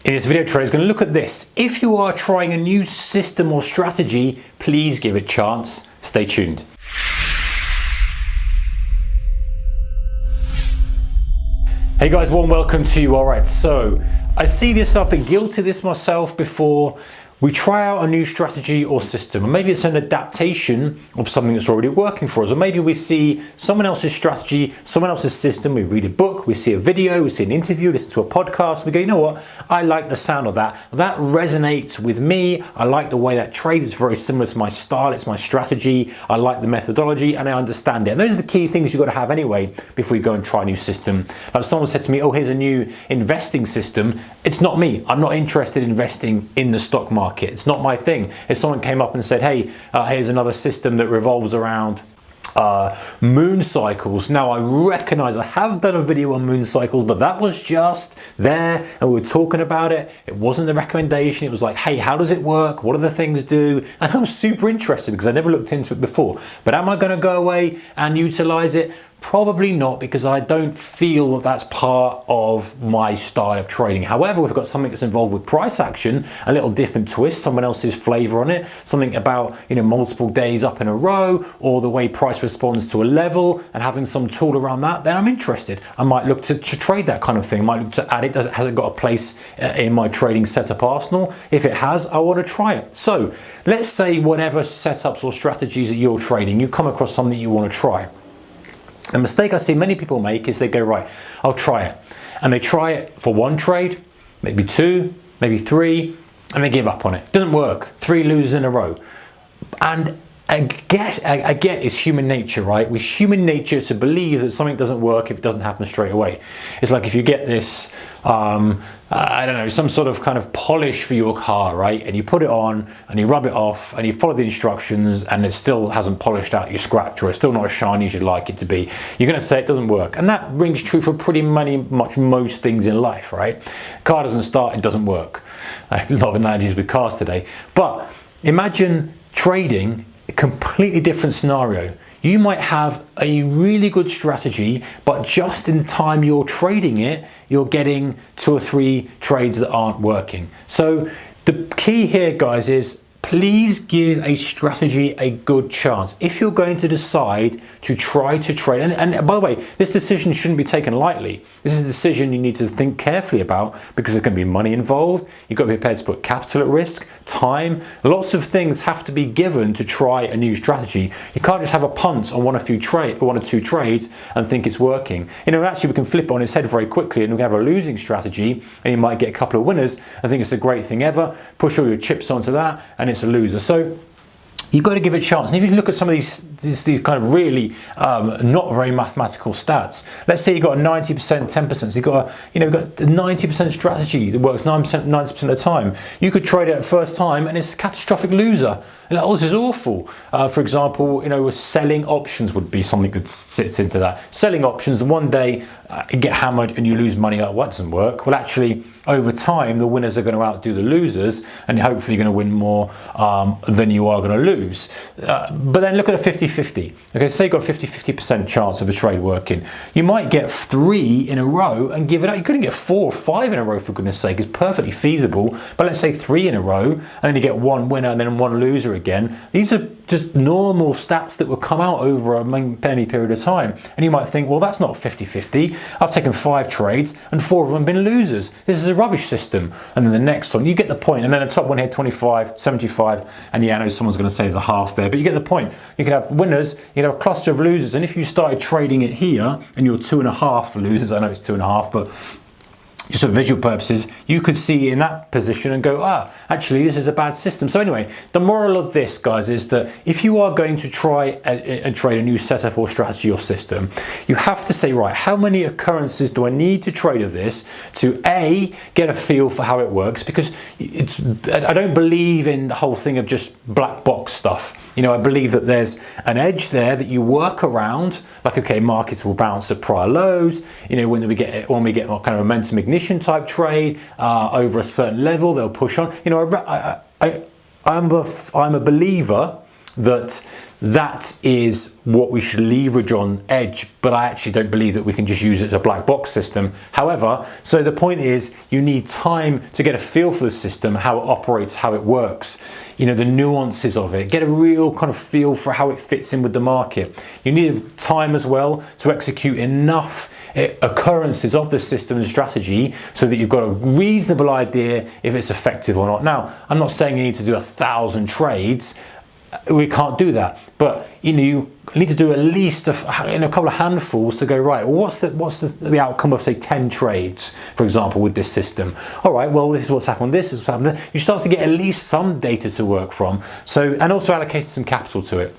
In this video, traders, going to look at this. If you are trying a new system or strategy, please give it a chance. Stay tuned. Hey guys, warm welcome to you. Alright, so I see this, I've been guilty of this myself before. We try out a new strategy or system, and maybe it's an adaptation of something that's already working for us, or maybe we see someone else's strategy, someone else's system, we read a book, we see a video, we see an interview, listen to a podcast, we go, you know what, I like the sound of that. That resonates with me. I like the way that trades. It's very similar to my style, it's my strategy. I like the methodology and I understand it. And those are the key things you've got to have anyway before you go and try a new system. Like someone said to me, oh, here's a new investing system. It's not me. I'm not interested in investing in the stock market. It's not my thing. If someone came up and said, hey, here's another system that revolves around moon cycles. Now I recognize I have done a video on moon cycles, but that was just there and we were talking about it. It wasn't the recommendation. It was like, hey, how does it work? What do the things do? And I'm super interested because I never looked into it before. But am I going to go away and utilize it? Probably not, because I don't feel that that's part of my style of trading. However, we've got something that's involved with price action, a little different twist, someone else's flavor on it, something about, you know, multiple days up in a row, or the way price responds to a level, and having some tool around that, then I'm interested. I might look to trade that kind of thing. I might look to add it. Has it got a place in my trading setup arsenal? If it has, I want to try it. So let's say whatever setups or strategies that you're trading, you come across something you want to try. The mistake I see many people make is they go, right, I'll try it. And they try it for one trade, maybe two, maybe three, and they give up on it. It doesn't work. 3 losers in a row. And I get it's human nature, right? With human nature to believe that something doesn't work if it doesn't happen straight away. It's like if you get this, I don't know, some sort of kind of polish for your car, right? And you put it on and you rub it off and you follow the instructions and it still hasn't polished out your scratch, or it's still not as shiny as you'd like it to be. You're going to say it doesn't work. And that rings true for pretty much most things in life, right? Car doesn't start, it doesn't work. A lot of analogies with cars today. But imagine trading a completely different scenario. You might have a really good strategy, but just in the time you're trading it, you're getting 2 or 3 trades that aren't working. So the key here, guys, is please give a strategy a good chance. If you're going to decide to try to trade, and by the way, this decision shouldn't be taken lightly. This is a decision you need to think carefully about, because there's going to be money involved. You've got to be prepared to put capital at risk, time. Lots of things have to be given to try a new strategy. You can't just have a punt on one or 2 trades and think it's working. You know, actually we can flip it on its head very quickly and we have a losing strategy and you might get a couple of winners and think it's the great thing ever, push all your chips onto that and it's a loser. So you've got to give it a chance. And if you look at some of these kind of really not very mathematical stats, let's say you've got a 90%, 10%, so you've got a 90% strategy that works 90% of the time. You could trade it at first time and it's a catastrophic loser. Like, oh, this is awful. For example, you know, selling options would be something that sits into that. Selling options, and one day you get hammered and you lose money. Like, what doesn't work? Well, actually, over time, the winners are going to outdo the losers, and hopefully you're going to win more than you are going to lose. But then look at a 50-50. Okay, say you've got a 50% chance of a trade working. You might get 3 in a row and give it up. You couldn't get 4 or 5 in a row, for goodness sake. It's perfectly feasible. But let's say 3 in a row, and then you get 1 winner and then 1 loser again. These are just normal stats that will come out over a many period of time. And you might think, well, that's not 50-50. I've taken 5 trades and 4 of them have been losers. This is a rubbish system. And then the next one, you get the point. And then the top one here, 25, 75. And yeah, I know someone's going to say there's a half there, but you get the point. You can have winners, you can have a cluster of losers. And if you started trading it here and you're 2.5 for losers, I know it's 2.5, but just for visual purposes, you could see in that position and go, actually, this is a bad system. So anyway, the moral of this, guys, is that if you are going to try and trade a new setup or strategy or system, you have to say, right, how many occurrences do I need to trade of this to A, get a feel for how it works? Because I don't believe in the whole thing of just black box stuff. You know, I believe that there's an edge there that you work around, like, okay, markets will bounce at prior lows. You know, when we get kind of momentum ignition type trade over a certain level, they'll push on. You know, I'm a believer that is what we should leverage on Edge, but I actually don't believe that we can just use it as a black box system. However, so the point is you need time to get a feel for the system, how it operates, how it works, you know, the nuances of it, get a real kind of feel for how it fits in with the market. You need time as well to execute enough occurrences of the system and strategy so that you've got a reasonable idea if it's effective or not. Now, I'm not saying you need to do 1,000 trades. We can't do that, but you know, you need to do at least a couple of handfuls to go, right, well, what's the outcome of say 10 trades, for example, with this system? All right, well, this is what's happened, this is what's happened. You start to get at least some data to work from, so, and also allocate some capital to it.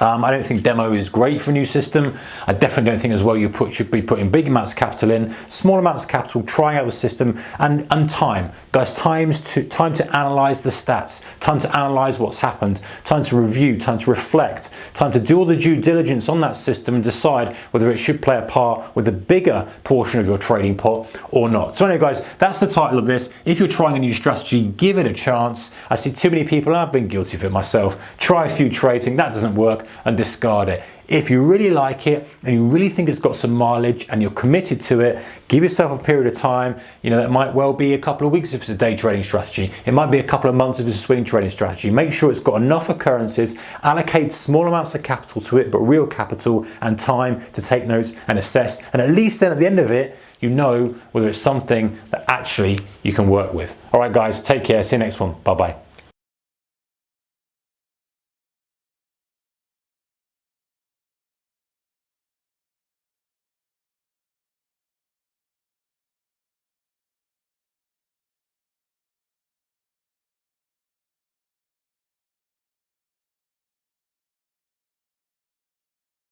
I don't think demo is great for a new system. I definitely don't think as well you should be putting big amounts of capital in, small amounts of capital, trying out the system, and time. Guys, time to analyze the stats, time to analyze what's happened, time to review, time to reflect, time to do all the due diligence on that system and decide whether it should play a part with a bigger portion of your trading pot or not. So anyway, guys, that's the title of this. If you're trying a new strategy, give it a chance. I see too many people, and I've been guilty of it myself, try a few trades, think that doesn't work, and discard it. If you really like it and you really think it's got some mileage and you're committed to it, give yourself a period of time. You know, that might well be a couple of weeks if it's a day trading strategy. It might be a couple of months if it's a swing trading strategy. Make sure it's got enough occurrences, allocate small amounts of capital to it, but real capital and time to take notes and assess. And at least then at the end of it, you know whether it's something that actually you can work with. All right, guys, take care. See you next one. Bye-bye.